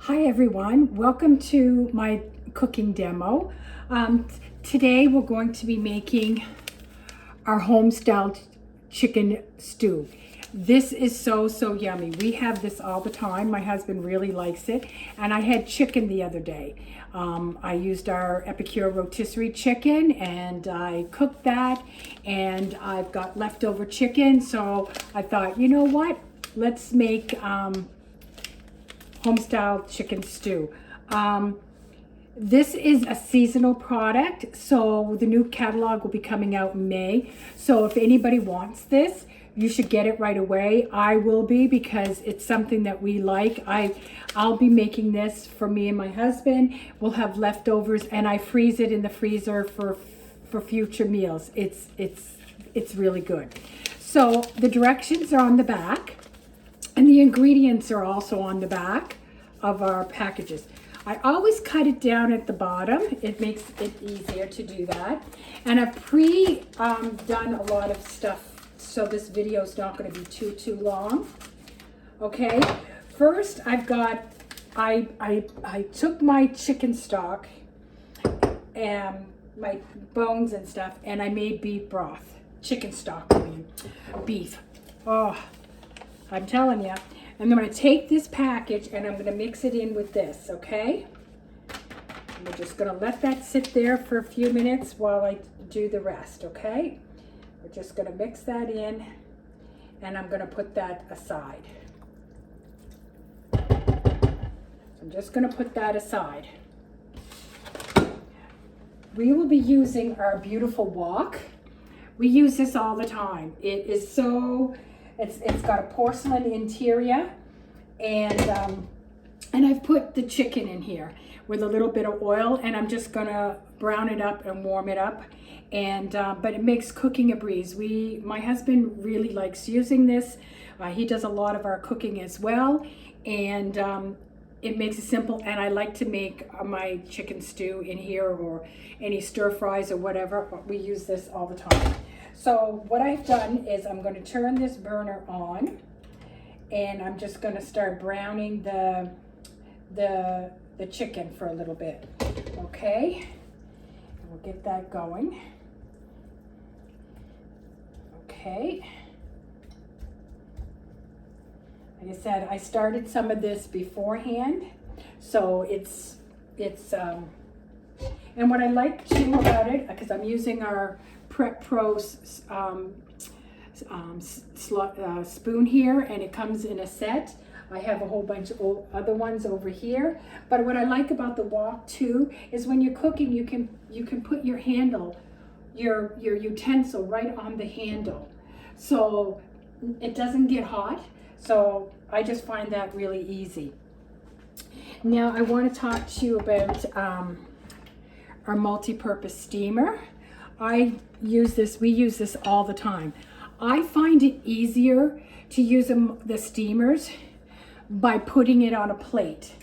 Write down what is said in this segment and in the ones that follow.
Hi everyone, welcome to my cooking demo. Today we're going to be making our home-style chicken stew. This is so yummy. We have this all the time. My husband really likes it. And I had chicken the other day. I used our Epicure rotisserie chicken and I cooked that, and I've got leftover chicken. So I thought, you know what? Let's make home-style chicken stew. This is a seasonal product, so the new catalog will be coming out in May. So if anybody wants this, you should get it right away. I will be, because it's something that we like. I'll be making this for me and my husband. We'll have leftovers, and I freeze it in the freezer for future meals. It's really good. So the directions are on the back, and the ingredients are also on the back of our packages. I always cut it down at the bottom. It makes it easier to do that. And I've done a lot of stuff, so this video is not going to be too long. Okay, first I took my chicken stock and my bones and stuff, and I made beef broth. Chicken stock, I mean, beef. Oh, I'm telling you. And I'm going to take this package and I'm going to mix it in with this, okay? And we're just going to let that sit there for a few minutes while I do the rest, okay? We're just going to mix that in, and I'm going to put that aside. So I'm just going to put that aside. We will be using our beautiful wok. We use this all the time. It is so... It's got a porcelain interior, and I've put the chicken in here with a little bit of oil, and I'm just gonna brown it up and warm it up, and but it makes cooking a breeze. My husband really likes using this. He does a lot of our cooking as well, and it makes it simple. And I like to make my chicken stew in here, or any stir fries or whatever. We use this all the time. So what I've done is I'm going to turn this burner on, and I'm just going to start browning the chicken for a little bit. Okay, we'll get that going. Okay. Like I said, I started some of this beforehand, so it's and what I like too about it, because I'm using our Prep Pro spoon here, and it comes in a set. I have a whole bunch of other ones over here. But what I like about the wok too is when you're cooking, you can put your handle, your utensil right on the handle, so it doesn't get hot. So I just find that really easy. Now I want to talk to you about our multi-purpose steamer. We use this all the time. I find it easier to use the steamers by putting it on a plate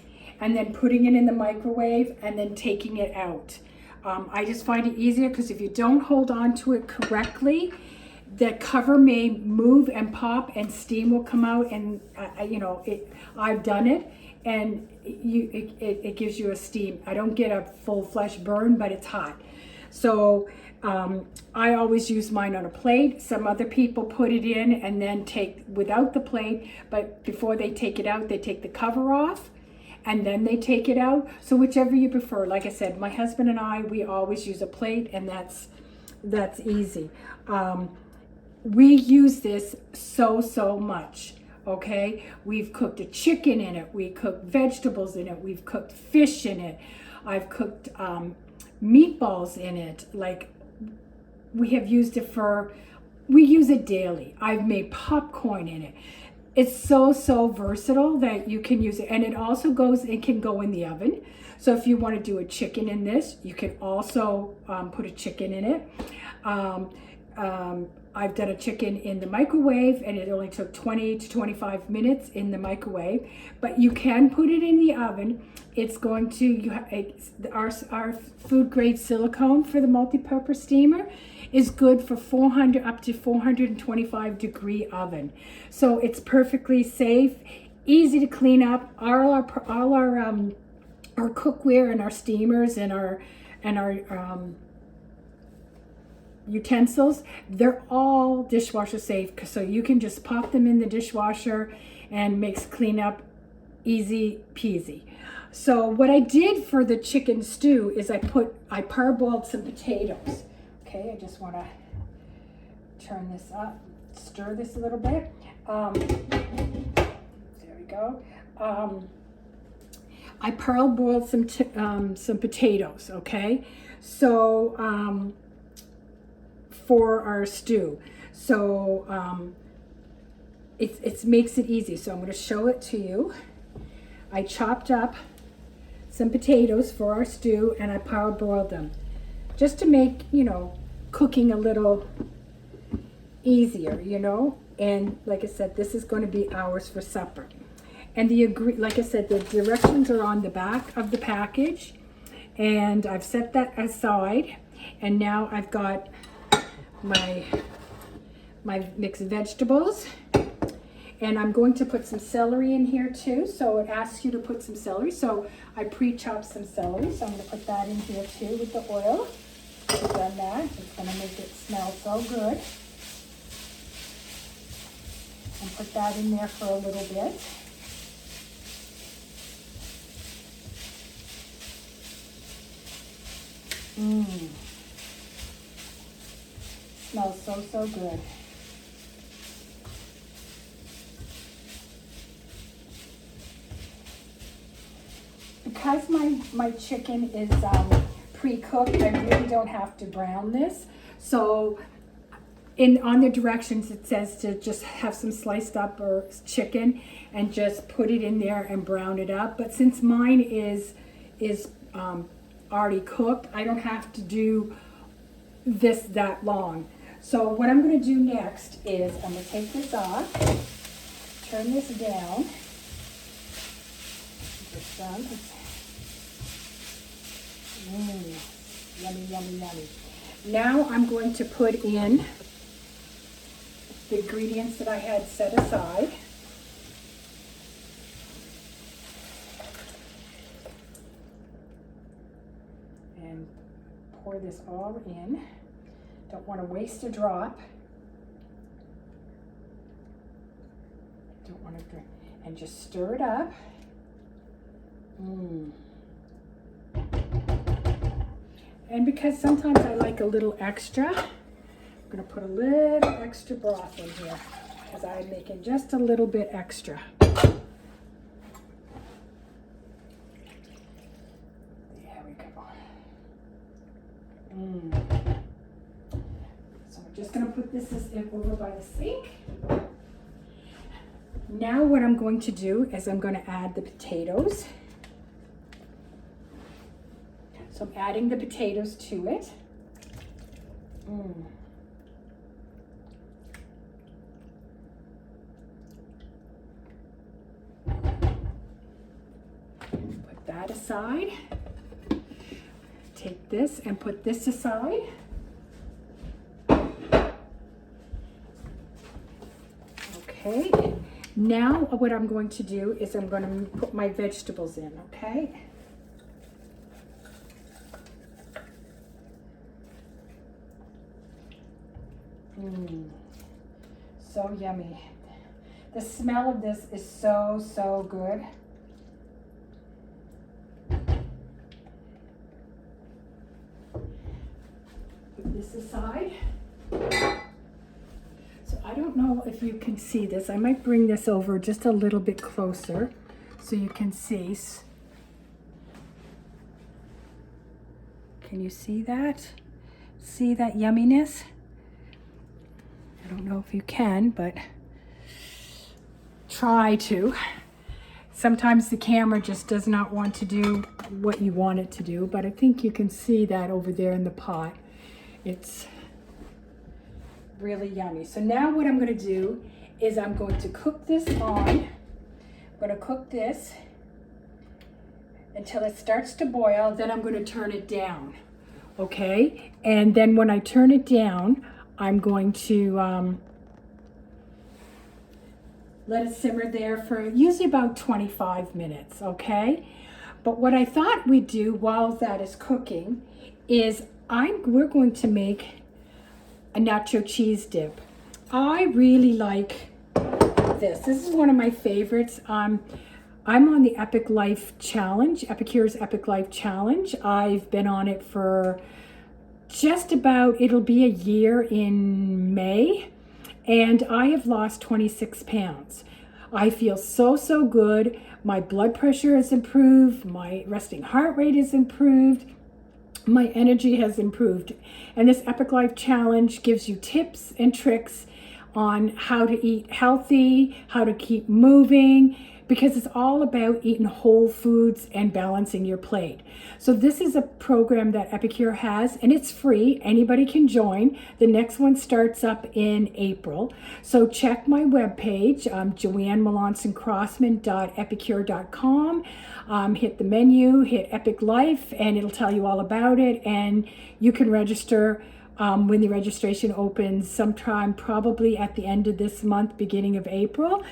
and then putting it in the microwave and then taking it out. I just find it easier, because if you don't hold on to it correctly, the cover may move and pop, and steam will come out, and I've done it, and it gives you a steam. I don't get a full flesh burn, but it's hot. So I always use mine on a plate. Some other people put it in and then take without the plate, but before they take it out, they take the cover off and then they take it out. So whichever you prefer. Like I said, my husband and I, we always use a plate, and that's easy. We use this so much. Okay, we've cooked a chicken in it, we cooked vegetables in it, we've cooked fish in it, I've cooked meatballs in it. Like, we have used it we use it daily. I've made popcorn in it. It's so versatile that you can use it, and it also can go in the oven. So if you want to do a chicken in this, you can also put a chicken in it. I've done a chicken in the microwave, and it only took 20 to 25 minutes in the microwave, but you can put it in the oven. It's going to, our food grade silicone for the multi-purpose steamer is good for 400 up to 425 degree oven. So it's perfectly safe. easy to clean up. Our cookware and our steamers and our utensils, they're all dishwasher safe, so you can just pop them in the dishwasher and makes cleanup easy peasy. So what I did for the chicken stew is I parboiled some potatoes. Okay, I just want to turn this up, stir this a little bit. There we go. I parboiled some potatoes. Okay, so for our stew, so it makes it easy. So I'm going to show it to you. I chopped up some potatoes for our stew and I parboiled them just to make, you know, cooking a little easier, you know. And like I said, this is going to be ours for supper. And like I said, the directions are on the back of the package, and I've set that aside. And now I've got my mixed vegetables, and I'm going to put some celery in here too. So it asks you to put some celery. So I pre-chopped some celery, so I'm going to put that in here too with the oil. I've done that. It's going to make it smell so good. And put that in there for a little bit. Smells so good. Because my chicken is pre-cooked, I really don't have to brown this. So on the directions it says to just have some sliced up or chicken and just put it in there and brown it up. But since mine is already cooked, I don't have to do this that long. So what I'm going to do next is I'm going to take this off, turn this down. This done. Yummy. Now I'm going to put in the ingredients that I had set aside. And pour this all in. Don't want to waste a drop. Don't want to drink. And just stir it up. And because sometimes I like a little extra, I'm going to put a little extra broth in here because I'm making just a little bit extra. There we go. So I'm just going to put this over by the sink. Now what I'm going to do is I'm going to add the potatoes. So I'm adding the potatoes to it. Put that aside. Take this and put this aside. Okay. Now what I'm going to do is I'm going to put my vegetables in, okay? So yummy. The smell of this is so good. Put this aside. So I don't know if you can see this. I might bring this over just a little bit closer so you can see. Can you see that? See that yumminess? I don't know if you can, but try to. Sometimes the camera just does not want to do what you want it to do, but I think you can see that over there in the pot. It's really yummy. So now what I'm going to do is I'm going to cook this on. I'm going to cook this until it starts to boil. Then I'm going to turn it down. Okay? And then when I turn it down, I'm going to let it simmer there for usually about 25 minutes, okay? But what I thought we'd do while that is cooking is we're going to make a nacho cheese dip. I really like this. This is one of my favorites. I'm on the Epic Life Challenge, Epicure's Epic Life Challenge. I've been on it for just about, it'll be a year in May, and I have lost 26 pounds. I feel so good. My blood pressure has improved. My resting heart rate is improved. My energy has improved. And this Epic Life Challenge gives you tips and tricks on how to eat healthy, how to keep moving, because it's all about eating whole foods and balancing your plate. So this is a program that Epicure has, and it's free. Anybody can join. The next one starts up in April. So check my webpage, Melanson-Crossman.epicure.com. Hit the menu, hit Epic Life, and it'll tell you all about it. And you can register when the registration opens sometime probably at the end of this month, beginning of April.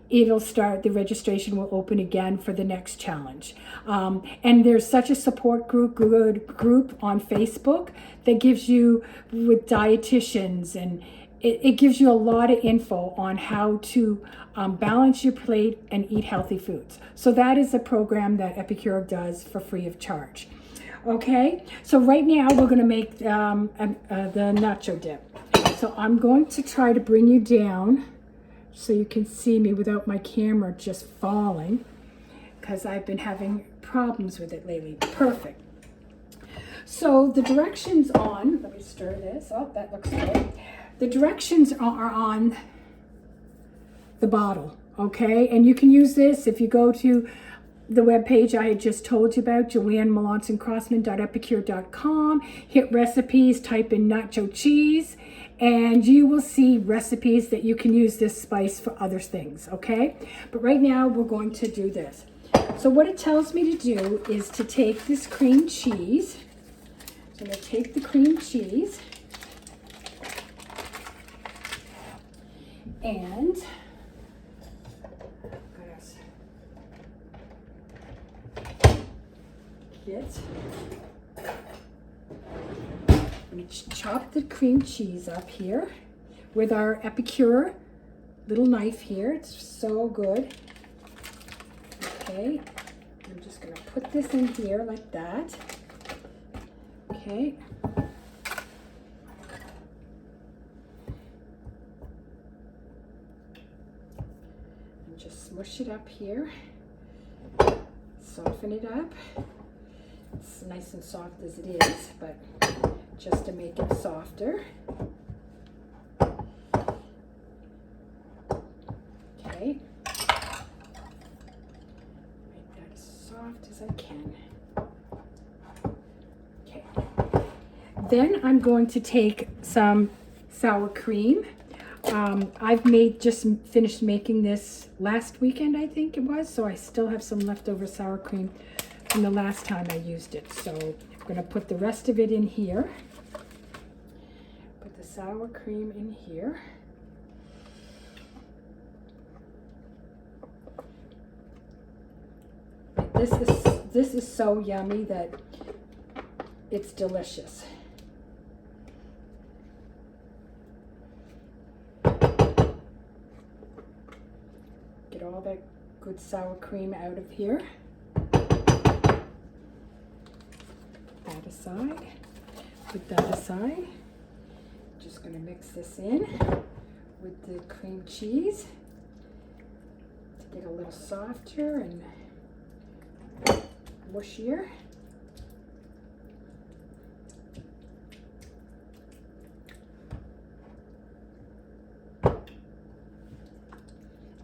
It'll start, the registration will open again for the next challenge. And there's such a support good group on Facebook that gives you, with dietitians, and it gives you a lot of info on how to balance your plate and eat healthy foods. So that is a program that Epicure does for free of charge. Okay, so right now we're gonna make the nacho dip. So I'm going to try to bring you down so you can see me without my camera just falling, because I've been having problems with it lately. Perfect. So the directions on, let me stir this. Oh, that looks good. The directions are on the bottle, okay? And you can use this if you go to the webpage I had just told you about, Melanson-Crossman.epicure.com, hit recipes, type in nacho cheese, and you will see recipes that you can use this spice for other things, okay? But right now we're going to do this. So what it tells me to do is to take this cream cheese. So I'm going to take the cream cheese and we chop the cream cheese up here with our Epicure little knife here. It's so good. Okay, I'm just going to put this in here like that. Okay. And just smush it up here. Soften it up. It's nice and soft as it is, but just to make it softer. Okay. Make that as soft as I can. Okay. Then I'm going to take some sour cream. I've just finished making this last weekend, I think it was, so I still have some leftover sour cream from the last time I used it. So I'm going to put the rest of it in here. Put the sour cream in here. This is so yummy that it's delicious. Get all that good sour cream out of here. That aside, put that aside. Just going to mix this in with the cream cheese to get a little softer and mushier.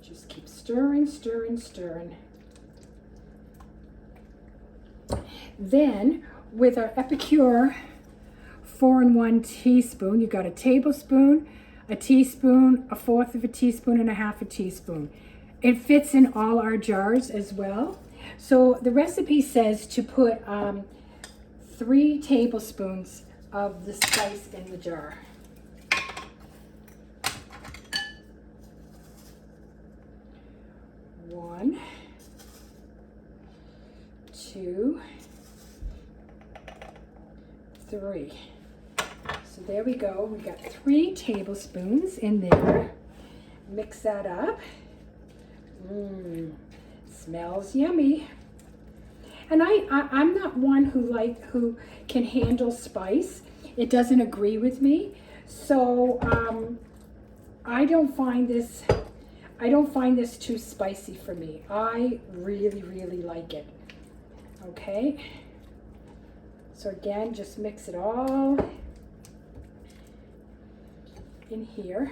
Just keep stirring, stirring, stirring. Then with our Epicure 4-in-1 teaspoon, you got a tablespoon, a teaspoon, a fourth of a teaspoon, and a half a teaspoon. It fits in all our jars as well. So the recipe says to put 3 tablespoons of the spice in the jar. 1, 2, 3. So there we go. We got 3 tablespoons in there. Mix that up. Smells yummy. And I'm not one who can handle spice. It doesn't agree with me. So I don't find this too spicy for me. I really, really like it. Okay. So again, just mix it all in here.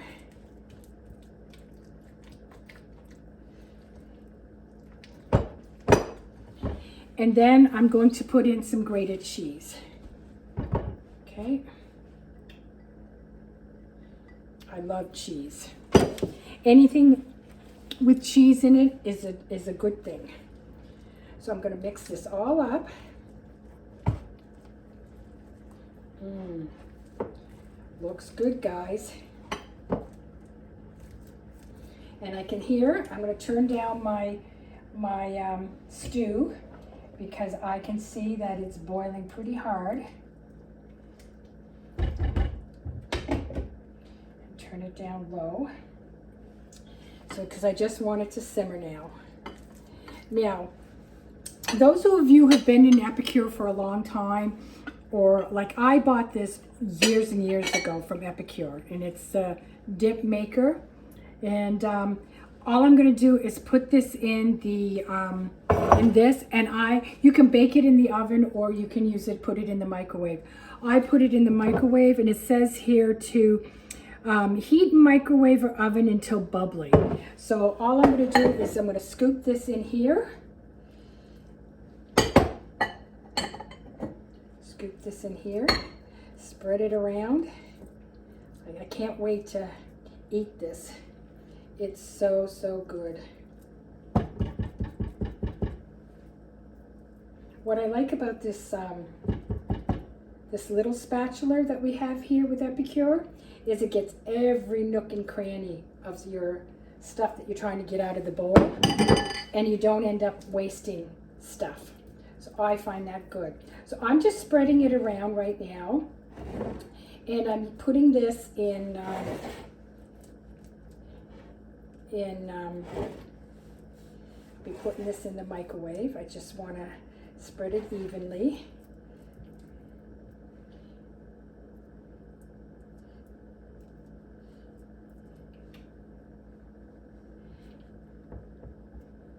And then I'm going to put in some grated cheese. Okay. I love cheese. Anything with cheese in it is a good thing. So I'm going to mix this all up. Looks good, guys. And I can hear, I'm going to turn down my stew because I can see that it's boiling pretty hard. Turn it down low. So, because I just want it to simmer now. Now, those of you who have been in Epicure for a long time, or like I bought this years and years ago from Epicure, and it's a dip maker. And all I'm going to do is put this in the in this, and you can bake it in the oven, or you can put it in the microwave. I put it in the microwave, and it says here to heat microwave or oven until bubbling. So all I'm going to do is I'm going to scoop this in here. Scoop this in here. Spread it around. I can't wait to eat this. It's so, so good. What I like about this this little spatula that we have here with Epicure is it gets every nook and cranny of your stuff that you're trying to get out of the bowl, and you don't end up wasting stuff. So I find that good. So I'm just spreading it around right now, and I'm putting this in I'll be putting this in the microwave. I just want to spread it evenly.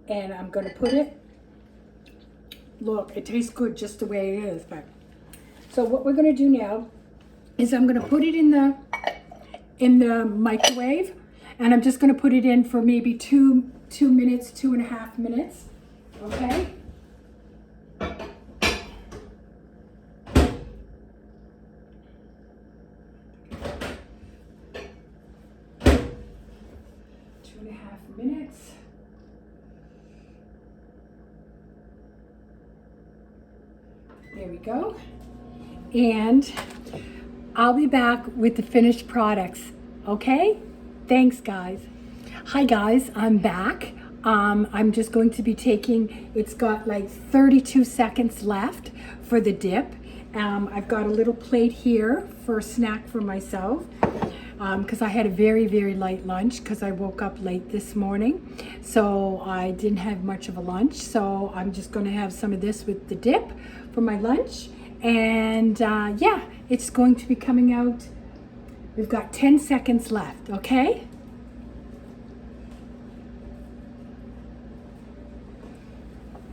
And I'm going to put it, look, it tastes good just the way it is. But so what we're going to do now is I'm going to put it in the microwave, and I'm just going to put it in for maybe 2 minutes, 2.5 minutes. Okay. There we go. And I'll be back with the finished products. Okay? Thanks, guys. Hi, guys. I'm back. I'm just going to be taking, it's got like 32 seconds left for the dip. I've got a little plate here for a snack for myself. Because I had a very, very light lunch because I woke up late this morning. So I didn't have much of a lunch. So I'm just going to have some of this with the dip for my lunch. And yeah, it's going to be coming out. We've got 10 seconds left, okay?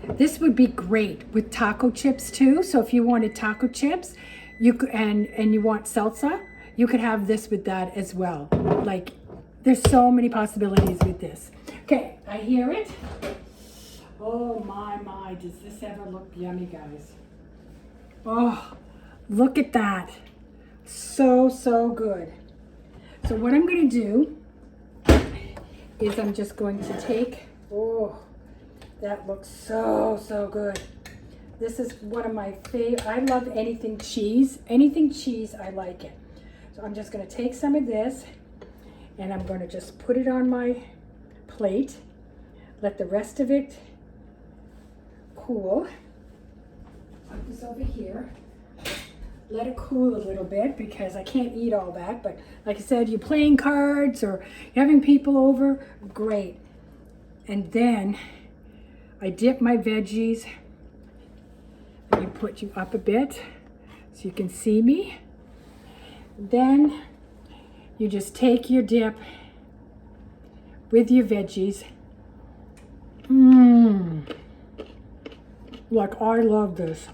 This would be great with taco chips too. So if you wanted taco chips, you could, and you want salsa, you could have this with that as well. Like, there's so many possibilities with this. Okay, I hear it. Oh my, does this ever look yummy, guys? Oh, look at that. So, so good. So what I'm gonna do is I'm just going to take, oh, that looks so, so good. This is one of my favorite. I love anything cheese. Anything cheese, I like it. So I'm just going to take some of this, and I'm going to just put it on my plate let the rest of it cool. Put this over here. Let it cool a little bit because I can't eat all that. But like I said, you're playing cards or you're having people over, great. And then I dip my veggies. Let me put you up a bit so you can see me. Then you just take your dip with your veggies. Like, I love this.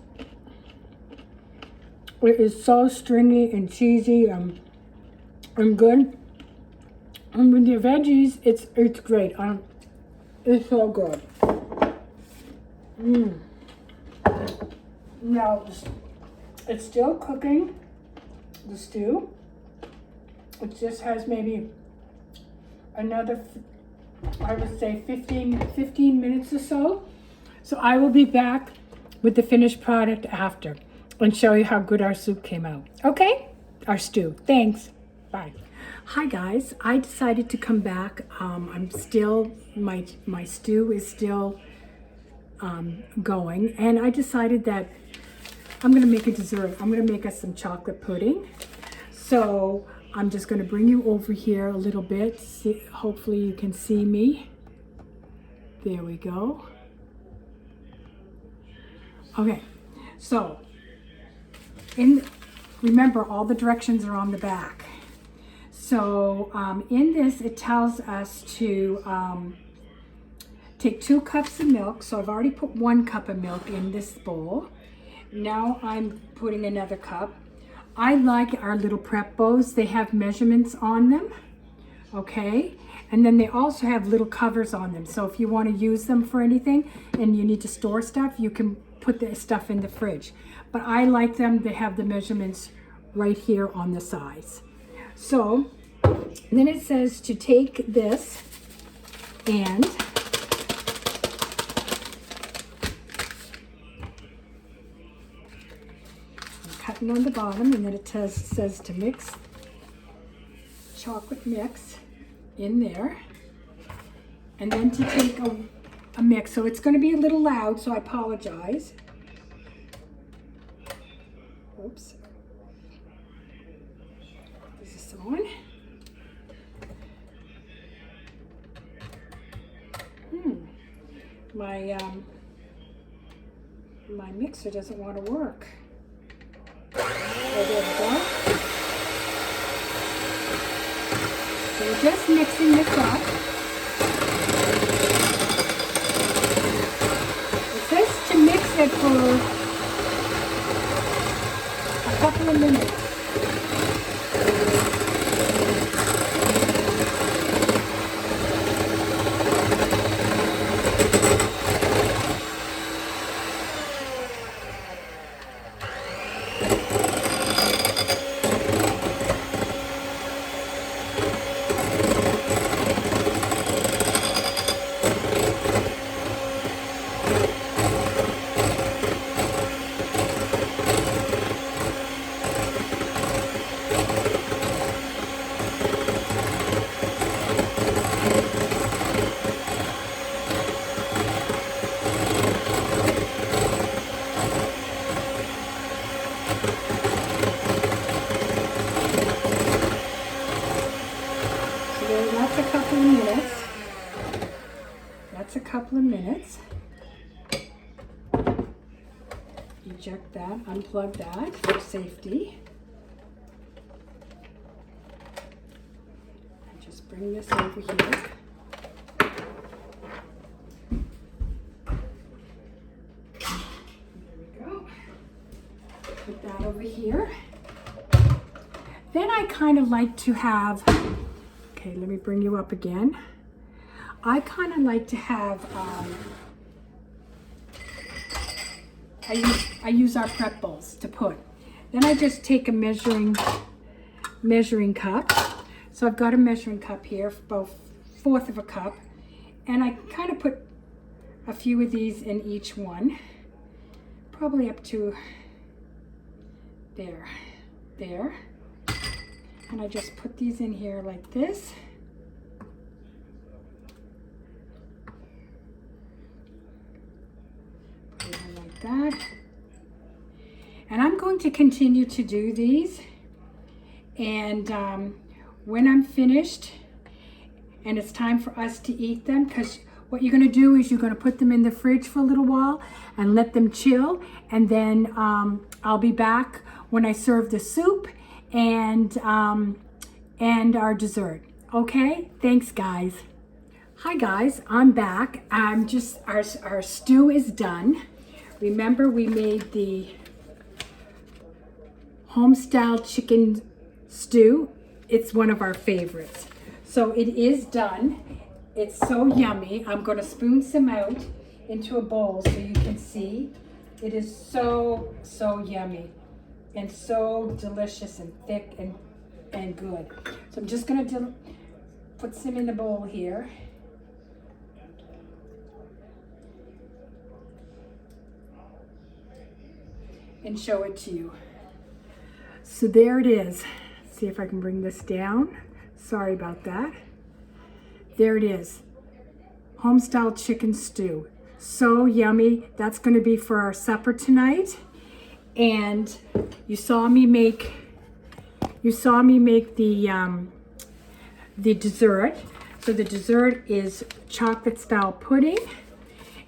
It is so stringy and cheesy and good. And with your veggies, it's great. It's so good. Now, it's still cooking, the stew. It just has maybe another, I would say 15 minutes or so. So I will be back with the finished product after and show you how good our soup came out. Okay? Our stew. Thanks. Bye. Hi guys. I decided to come back. I'm still, my stew is still going, and I decided that I'm going to make a dessert. I'm going to make us some chocolate pudding. So I'm just going to bring you over here a little bit. See, hopefully you can see me. There we go. Okay, so remember, all the directions are on the back. So in this, it tells us to take 2 cups of milk. So I've already put 1 cup of milk in this bowl. Now I'm putting another cup. I like our little prep bowls. They have measurements on them, okay? And then they also have little covers on them. So if you want to use them for anything and you need to store stuff, you can put the stuff in the fridge. But I like them. They have the measurements right here on the sides. So then it says to take this and cutting on the bottom, and then it says to mix chocolate mix in there, and then to take a mix. So it's going to be a little loud, so I apologize. Oops. This is on. My mixer doesn't want to work. There we go. So we're just mixing this up. It says to mix it for a couple of minutes. That's a couple of minutes. Eject that, unplug that for safety. And just bring this over here. There we go. Put that over here. Then I kind of like to have, okay, let me bring you up again. I kind of like to have, I use our prep bowls to put. Then I just take a measuring cup. So I've got a measuring cup here, about 1/4 of a cup. And I kind of put a few of these in each one. Probably up to there. And I just put these in here like this. like that. And I'm going to continue to do these. And when I'm finished and it's time for us to eat them, because what you're going to do is you're going to put them in the fridge for a little while and let them chill. And then I'll be back when I serve the soup and our dessert. Okay, thanks guys. Hi guys, I'm back. Our stew is done. Remember we made the Homestyle chicken stew. It's one of our favorites. So it is done. It's so yummy. I'm going to spoon some out into a bowl so you can see. It is so yummy and so delicious and thick and good. So I'm just going to put some in a bowl here. And show it to you. So there it is. See if I can bring this down. Sorry about that. There it is. Homestyle chicken stew. So yummy. That's going to be for our supper tonight. And you saw me make the dessert. So the dessert is chocolate style pudding.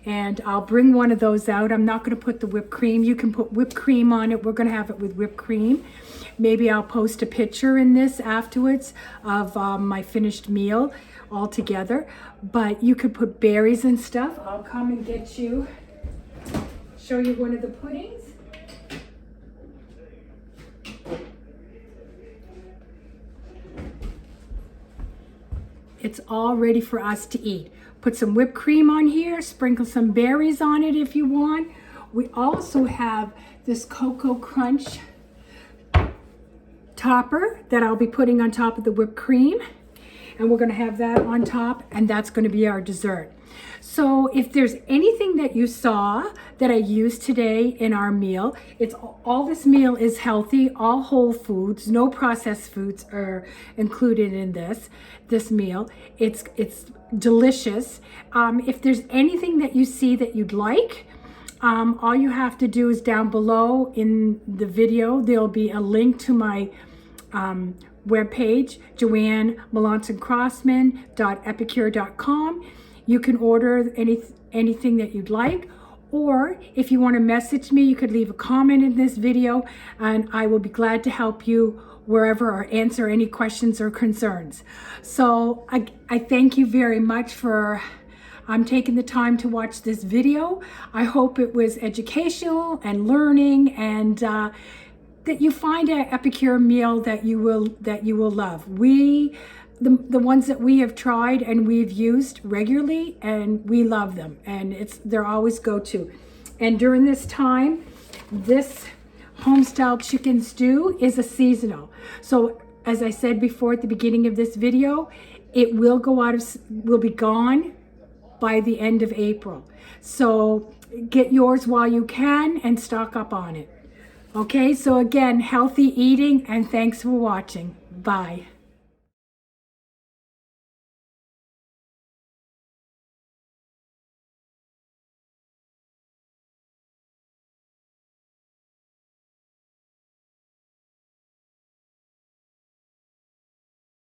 And I'll bring one of those out. I'm not going to put the whipped cream. You can put whipped cream on it. We're going to have it with whipped cream. Maybe I'll post a picture in this afterwards of my finished meal all together. But you could put berries and stuff. I'll come and get you, show you one of the puddings. It's all ready for us to eat. Put some whipped cream on here, sprinkle some berries on it if you want. We also have this Cocoa Crunch topper that I'll be putting on top of the whipped cream. And we're gonna have that on top, and that's gonna be our dessert. So if there's anything that you saw that I used today in our meal, all this meal is healthy, all whole foods, no processed foods are included in this meal. It's delicious. If there's anything that you see that you'd like, all you have to do is down below in the video, there'll be a link to my webpage, Melanson-Crossman.epicure.com. You can order anything that you'd like, or if you want to message me, you could leave a comment in this video and I will be glad to help you wherever or answer any questions or concerns. So I thank you very much for taking the time to watch this video. I hope it was educational and learning, and that you find an Epicure meal that you will love. The ones that we have tried and we've used regularly, and we love them, and they're always go-to. And during this time, this Homestyle chicken stew is a seasonal. So as I said before at the beginning of this video, it will be gone by the end of April. So get yours while you can and stock up on it. Okay, so again, healthy eating, and thanks for watching. Bye.